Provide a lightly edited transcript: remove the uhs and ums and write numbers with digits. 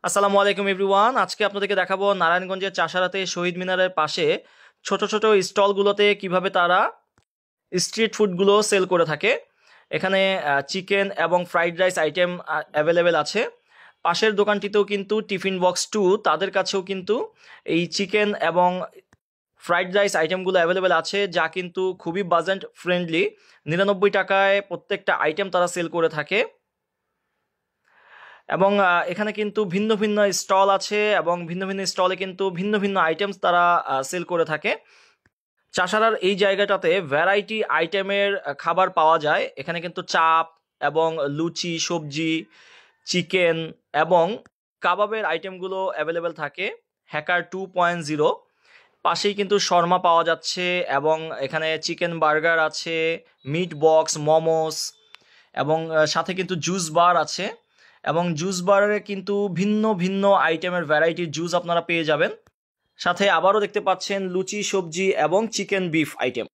আসসালামু আলাইকুম এভরিওয়ান। আজকে আপনাদেরকে দেখাবো নারায়ণগঞ্জের চাষারাতে শহীদ মিনারের পাশে ছোট ছোট স্টলগুলোতে কিভাবে তারা স্ট্রিট ফুডগুলো সেল করে থাকে। এখানে চিকেন এবং ফ্রাইড রাইস আইটেম অ্যাভেলেবেল আছে। পাশের দোকানটিতেও কিন্তু টিফিন বক্স টু, তাদের কাছেও কিন্তু এই চিকেন এবং ফ্রাইড রাইস আইটেমগুলো অ্যাভেলেবেল আছে, যা কিন্তু খুবই বাজেট ফ্রেন্ডলি। 99 টাকায় প্রত্যেকটা আইটেম তারা সেল করে থাকে। এবং এখানে কিন্তু ভিন্ন ভিন্ন স্টল আছে এবং ভিন্ন ভিন্ন স্টলে কিন্তু ভিন্ন ভিন্ন আইটেমস তারা সেল করে থাকে। চাষারার এই জায়গাটাতে ভ্যারাইটি আইটেমের খাবার পাওয়া যায়। এখানে কিন্তু চাপ এবং লুচি, সবজি, চিকেন এবং কাবাবের আইটেমগুলো অ্যাভেলেবেল থাকে। হ্যাকার 2.0 পাশেই কিন্তু শর্মা পাওয়া যাচ্ছে এবং এখানে চিকেন বার্গার আছে, মিট বক্স, মোমোস এবং সাথে কিন্তু জুস বার আছে। এবং জুস বারে কিন্তু ভিন্ন ভিন্ন আইটেমের ভ্যারাইটির জুস আপনারা পেয়ে যাবেন। সাথে আবারও দেখতে পাচ্ছেন লুচি, সবজি এবং চিকেন বিফ আইটেম।